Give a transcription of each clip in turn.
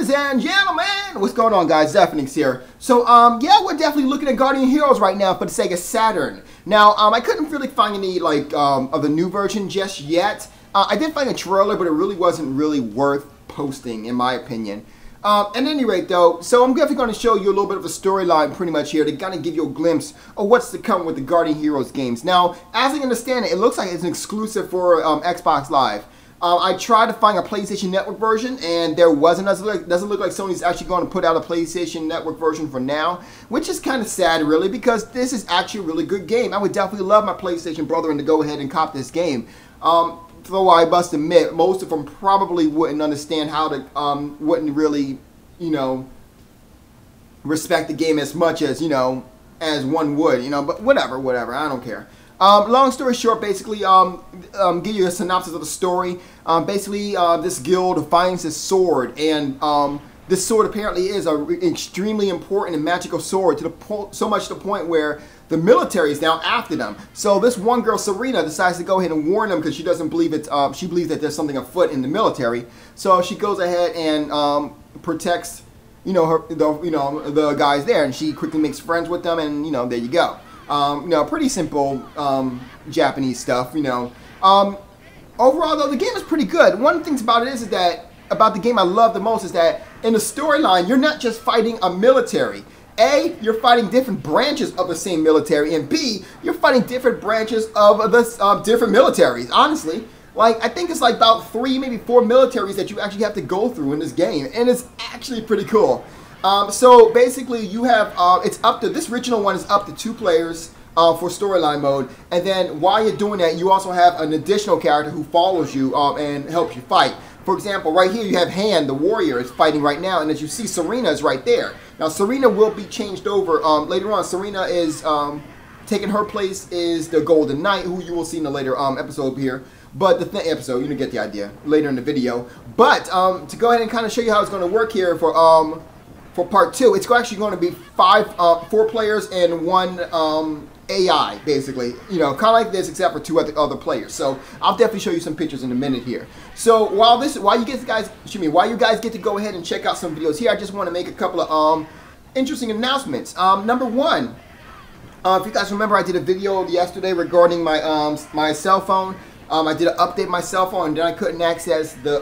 Ladies and gentlemen, what's going on, guys? Zephyrnix here. So, yeah, we're definitely looking at Guardian Heroes right now for the Sega Saturn. Now, I couldn't really find any, like, of the new version just yet. I did find a trailer, but it really wasn't really worth posting, in my opinion. At any rate, though, so I'm definitely going to show you a little bit of a storyline pretty much here to kind of give you a glimpse of what's to come with the Guardian Heroes games. Now, as I understand it, it looks like it's an exclusive for Xbox Live. I tried to find a PlayStation Network version, and there wasn't. Doesn't look like Sony's actually going to put out a PlayStation Network version for now, which is kind of sad, really, because this is actually a really good game. I would definitely love my PlayStation brethren to go ahead and cop this game. Though I must admit, most of them probably wouldn't understand how to, wouldn't really, you know, respect the game as much as, you know, as one would, you know, but whatever, I don't care. Long story short, basically, give you a synopsis of the story. Basically, this guild finds this sword, and this sword apparently is an extremely important and magical sword, to the so much to the point where the military is now after them. So this one girl, Serena, decides to go ahead and warn them because she doesn't believe it's. She believes that there's something afoot in the military. So she goes ahead and protects, you know, the guys there, and she quickly makes friends with them, and you know, there you go. You know, pretty simple Japanese stuff, you know. Overall, though, the game is pretty good. One of the things about it is that, about the game I love the most is that in the storyline, you're not just fighting a military. A, you're fighting different branches of the same military, and B, you're fighting different branches of the different militaries, honestly. Like, I think it's like about 3, maybe 4 militaries that you actually have to go through in this game, and it's actually pretty cool. So basically, you have it's up to this original one is up to 2 players for storyline mode, and then while you're doing that, you also have an additional character who follows you and helps you fight. For example, right here you have Han, the warrior, is fighting right now, and as you see, Serena is right there. Now, Serena will be changed over later on. Serena is taking her place is the Golden Knight, who you will see in a later episode here. But the episode, you get the idea later in the video. But to go ahead and kind of show you how it's going to work here for part 2, it's actually going to be 4 players and 1 AI, basically. You know, kind of like this, except for 2 other players. So I'll definitely show you some pictures in a minute here. So while you guys get to go ahead and check out some videos here, I just want to make a couple of interesting announcements. Number 1, if you guys remember, I did a video yesterday regarding my my cell phone. I did update my cell phone, and then I couldn't access the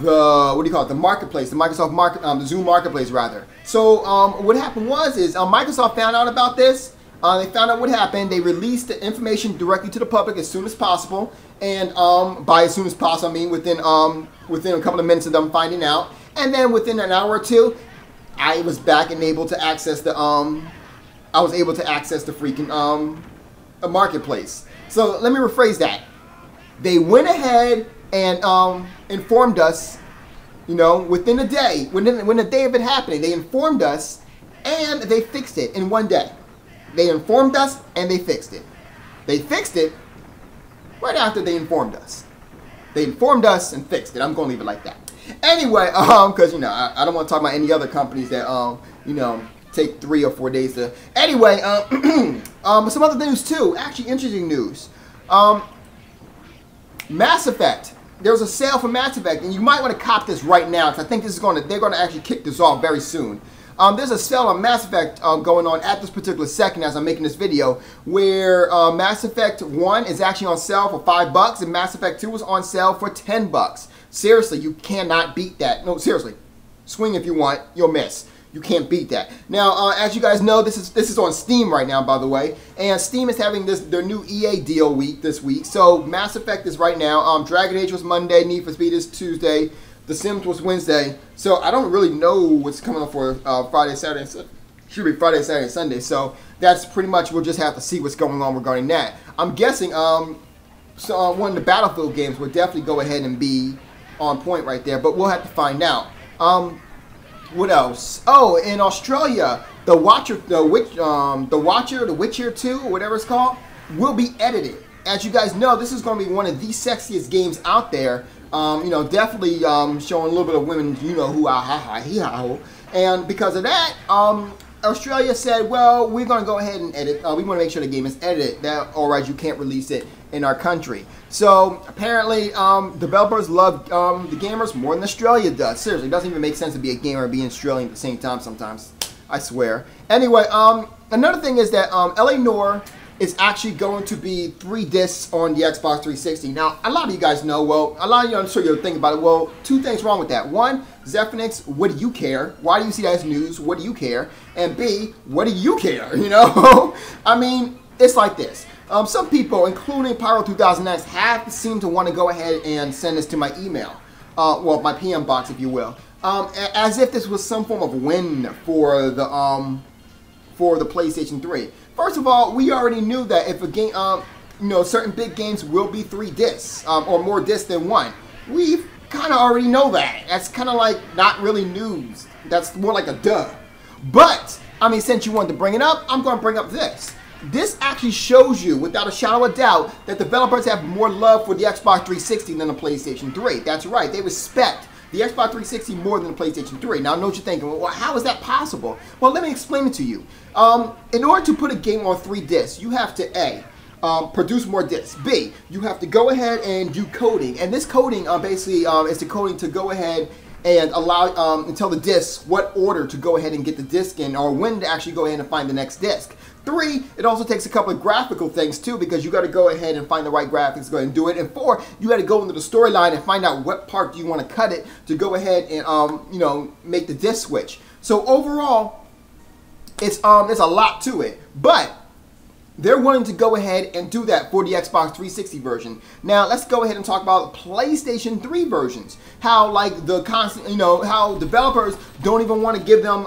what do you call it? The marketplace, the Microsoft market, the Zoom marketplace rather. So what happened was Microsoft found out about this. They found out what happened. They released the information directly to the public as soon as possible, and by as soon as possible, I mean within a couple of minutes of them finding out, and then within an hour or 2, I was back and able to access the freaking marketplace. So let me rephrase that. They went ahead and informed us, you know, within a day, when the day of it happening, they informed us, and they fixed it in 1 day. They informed us, and they fixed it. They fixed it right after they informed us. They informed us and fixed it. I'm going to leave it like that. Anyway, because, you know, I don't want to talk about any other companies that, you know, take 3 or 4 days to... Anyway, some other news, too. Actually, interesting news. Mass Effect. There's a sale for Mass Effect, and you might want to cop this right now, because I think this is they're going to actually kick this off very soon. There's a sale on Mass Effect going on at this particular second as I'm making this video, where Mass Effect 1 is actually on sale for $5, and Mass Effect 2 is on sale for $10. Seriously, you cannot beat that. No, seriously. Swing if you want, you'll miss. You can't beat that. Now, as you guys know, this is on Steam right now, by the way, and Steam is having their new EA deal week this week. So Mass Effect is right now. Dragon Age was Monday, Need for Speed is Tuesday, The Sims was Wednesday. So I don't really know what's coming up for Friday, Saturday, should be Friday, Saturday, Sunday. So that's pretty much, we'll just have to see what's going on regarding that. I'm guessing one of the Battlefield games would definitely go ahead and be on point right there, but we'll have to find out. What else? Oh, in Australia, The Witcher 2, or whatever it's called, will be edited. As you guys know, this is going to be one of the sexiest games out there. You know, definitely showing a little bit of women, you know, who and because of that, Australia said, well, we're going to go ahead and edit. We want to make sure the game is edited. Otherwise, you can't release it in our country. So apparently, developers love the gamers more than Australia does. Seriously, it doesn't even make sense to be a gamer and be Australian at the same time sometimes. I swear. Anyway, another thing is that LA Noire is actually going to be 3 discs on the Xbox 360. Now, a lot of you guys know, well, a lot of you, I'm sure you're thinking about it, well, 2 things wrong with that. 1, Zephyrnix, what do you care? Why do you see that as news? What do you care? And B, what do you care, you know? I mean, it's like this. Some people, including Pyro2000X, have seemed to want to go ahead and send this to my email. Well, my PM box, if you will. As if this was some form of win for the PlayStation 3. First of all, we already knew that if a game, you know, certain big games will be 3 discs or more discs than 1. We kind of already know that. That's kind of like not really news. That's more like a duh. But I mean, since you wanted to bring it up, I'm going to bring up this. This actually shows you, without a shadow of a doubt, that developers have more love for the Xbox 360 than the PlayStation 3. That's right. They respect the Xbox 360 more than the PlayStation 3. Now, I know what you're thinking. Well, how is that possible? Well, let me explain it to you. In order to put a game on 3 discs, you have to A, produce more discs. B, you have to go ahead and do coding. And this coding basically is the coding to go ahead and allow and tell the discs what order to go ahead and get the disc in, or when to actually go ahead and find the next disc. 3, it also takes a couple of graphical things too, because you got to go ahead and find the right graphics to go ahead and do it. And 4, you got to go into the storyline and find out what part do you want to cut it to go ahead and you know, make the disc switch. So overall, it's there's a lot to it, but they're willing to go ahead and do that for the Xbox 360 version. Now let's go ahead and talk about PlayStation 3 versions. How like the constant, you know, how developers don't even want to give them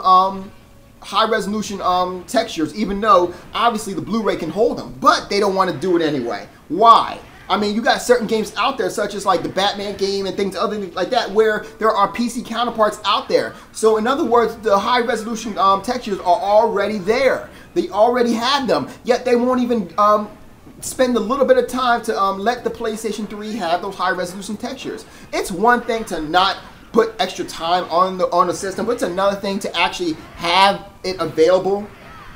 high resolution textures, even though obviously the Blu-ray can hold them, but they don't want to do it anyway. Why? I mean, you got certain games out there, such as like the Batman game and things other things like that, where there are PC counterparts out there. So in other words, the high resolution textures are already there. They already have them, yet they won't even spend a little bit of time to let the PlayStation 3 have those high resolution textures. It's one thing to not put extra time on the system, but it's another thing to actually have it available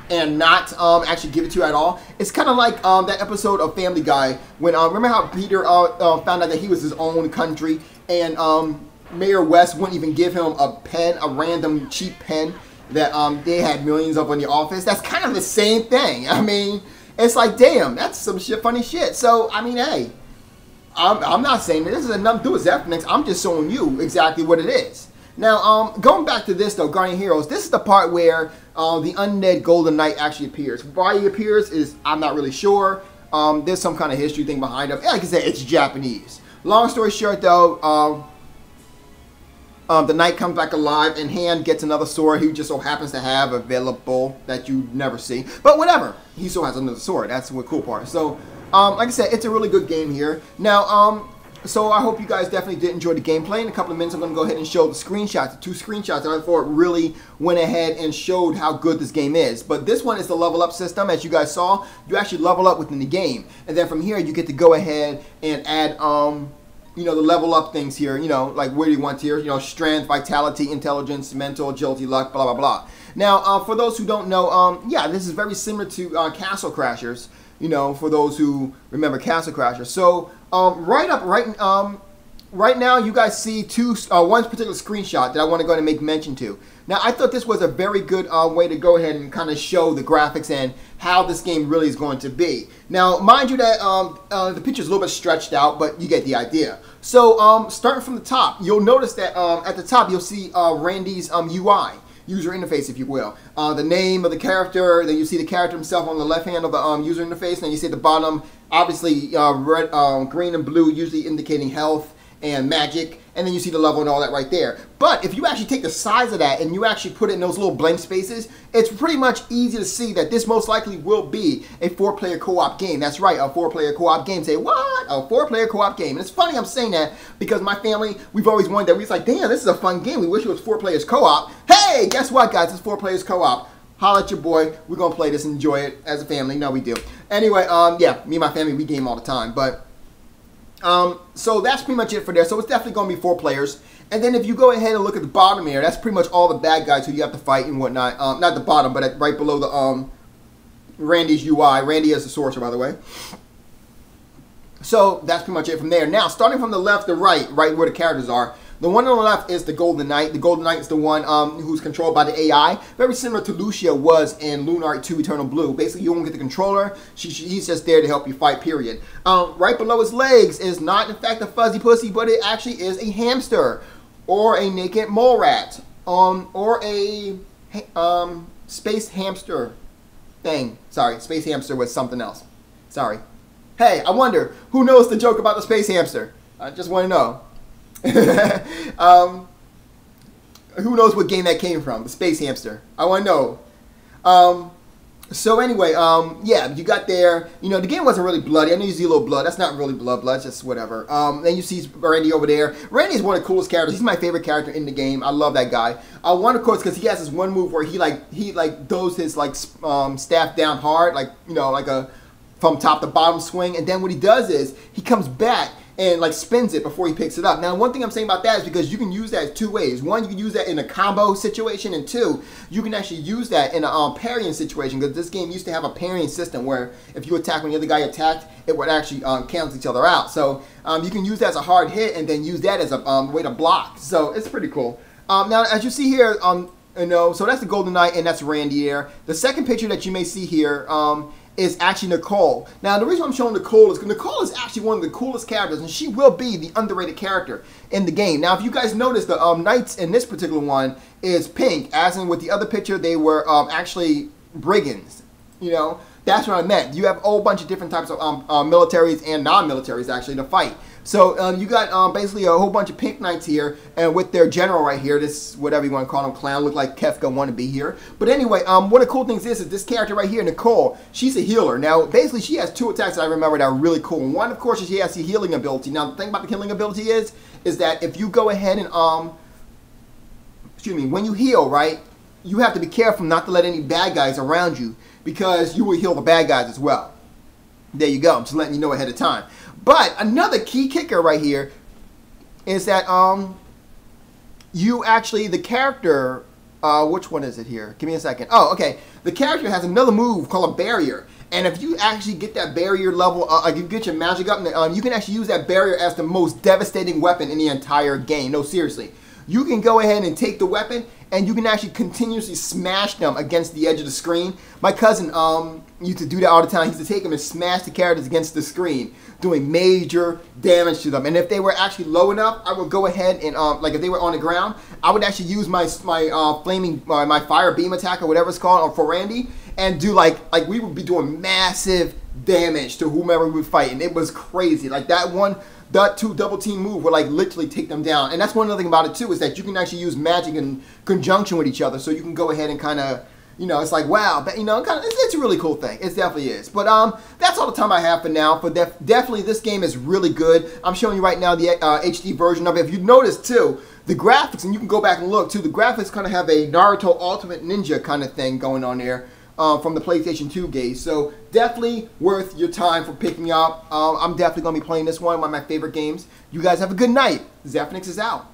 and not actually give it to you at all. It's kind of like that episode of Family Guy when remember how Peter found out that he was his own country, and Mayor West wouldn't even give him a pen, a random cheap pen that they had millions of in the office. That's kind of the same thing. I mean, it's like, damn, that's some shit, funny shit. So I mean, hey, I'm not saying that this has nothing to do with Zephyrnix. I'm just showing you exactly what it is. Now, going back to this though, Guardian Heroes, this is the part where the undead Golden Knight actually appears. Why he appears is, I'm not really sure. There's some kind of history thing behind it. Like I said, it's Japanese. Long story short though, the knight comes back alive, and Han gets another sword he just so happens to have available that you never see. But whatever, he still has another sword. That's the cool part. So, like I said, it's a really good game here. Now, so I hope you guys definitely did enjoy the gameplay. In a couple of minutes, I'm going to go ahead and show the screenshots, the 2 screenshots that I thought really went ahead and showed how good this game is. But this one is the level up system. As you guys saw, you actually level up within the game. And then from here, you get to go ahead and add, you know, the level up things here, you know, like where do you want here, you know, strength, vitality, intelligence, mental, agility, luck, blah, blah, blah. Now, for those who don't know, yeah, this is very similar to Castle Crashers, you know, for those who remember Castle Crashers. So, right now, you guys see one particular screenshot that I want to go ahead and make mention to. Now, I thought this was a very good way to go ahead and kind of show the graphics and how this game really is going to be. Now, mind you that the picture is a little bit stretched out, but you get the idea. So, starting from the top, you'll notice that at the top, you'll see Randy's UI. User interface, if you will. The name of the character, then you see the character himself on the left hand of the user interface, and then you see at the bottom, obviously red, green and blue, usually indicating health and magic, and then you see the level and all that right there. But if you actually take the size of that and you actually put it in those little blank spaces, it's pretty much easy to see that this most likely will be a 4-player co-op game. That's right, a 4-player co-op game. Say, what? A 4-player co-op game. And it's funny I'm saying that because my family, we've always wanted that. We're like, damn, this is a fun game. We wish it was 4 players co-op. Hey, guess what, guys? It's 4 players co-op. Holla at your boy. We're going to play this and enjoy it as a family. No, we do. Anyway, yeah, me and my family, we game all the time. But So that's pretty much it for there. So it's definitely going to be 4 players. And then if you go ahead and look at the bottom here, that's pretty much all the bad guys who you have to fight and whatnot. Not the bottom, but right below the Randy's UI. Randy is the sorcerer, by the way. So that's pretty much it from there. Now, starting from the left to right where the characters are, the one on the left is the Golden Knight. The Golden Knight is the one who's controlled by the AI. Very similar to Lucia was in Lunar 2 Eternal Blue. Basically, you won't get the controller. He's just there to help you fight, period. Right below his legs is not, in fact, a fuzzy pussy, but it actually is a hamster. Or a naked mole rat. Or a space hamster thing. Sorry, space hamster was something else. Sorry. Hey, I wonder, who knows the joke about the space hamster? I just want to know. Who knows what game that came from? The space hamster. I want to know. So anyway, yeah, you got there. You know, the game wasn't really bloody. I know you see a little blood. That's not really blood. It's just whatever. Then you see Randy over there. Randy is one of the coolest characters. He's my favorite character in the game. I love that guy. One, of course, because he has this one move where he does his staff down hard, like a from top to bottom swing. And then what he does is he comes back and spins it before he picks it up. Now, one thing I'm saying about that is because you can use that 2 ways. One, you can use that in a combo situation, and 2, you can actually use that in a parrying situation, because this game used to have a parrying system where if you attack when the other guy attacked, it would actually cancel each other out. So you can use that as a hard hit and then use that as a way to block. So it's pretty cool. Now, as you see here, so that's the Golden Knight and that's Randy there. The second picture that you may see here is actually Nicole. Now, the reason I'm showing Nicole is because Nicole is actually one of the coolest characters, and she will be the underrated character in the game. Now, if you guys notice, the knights in this particular one is pink, as in with the other picture, they were actually brigands. You know, that's what I meant. You have a whole bunch of different types of militaries and non-militaries, actually, to fight. So you got basically a whole bunch of pink knights here, and with their general right here, this whatever you want to call him, clown, look like Kefka wannabe here. But anyway, one of the cool things is this character right here, Nicole, she's a healer. Now, basically, she has 2 attacks that I remember that are really cool. One, of course, is she has the healing ability. Now, the thing about the healing ability is that if you go ahead and when you heal, right, you have to be careful not to let any bad guys around you, because you will heal the bad guys as well. There you go. I'm just letting you know ahead of time. But another key kicker right here is that you actually, the character, which one is it here? Give me a second. Oh, okay. The character has another move called a barrier. And if you actually get that barrier level, you get your magic up, you can actually use that barrier as the most devastating weapon in the entire game. No, seriously. You can go ahead and take the weapon, and you can actually continuously smash them against the edge of the screen. My cousin used to do that all the time. He used to take them and smash the characters against the screen, doing major damage to them. And if they were actually low enough, I would go ahead and, if they were on the ground, I would actually use my fire beam attack or whatever it's called for Randy, and do we would be doing massive damage to whomever we would fight. And it was crazy. Like that 2 double team move would literally take them down. And that's one other thing about it too, is that you can actually use magic in conjunction with each other. So you can go ahead and kind of, it's like, wow, but it's a really cool thing. It definitely is. But that's all the time I have for now. But definitely this game is really good. I'm showing you right now the HD version of it. If you notice too, the graphics, and you can go back and look too, the graphics kind of have a Naruto Ultimate Ninja kind of thing going on there. From the PlayStation 2 games. So definitely worth your time for picking up. I'm definitely going to be playing this one of my favorite games. You guys have a good night. Zephyrnix is out.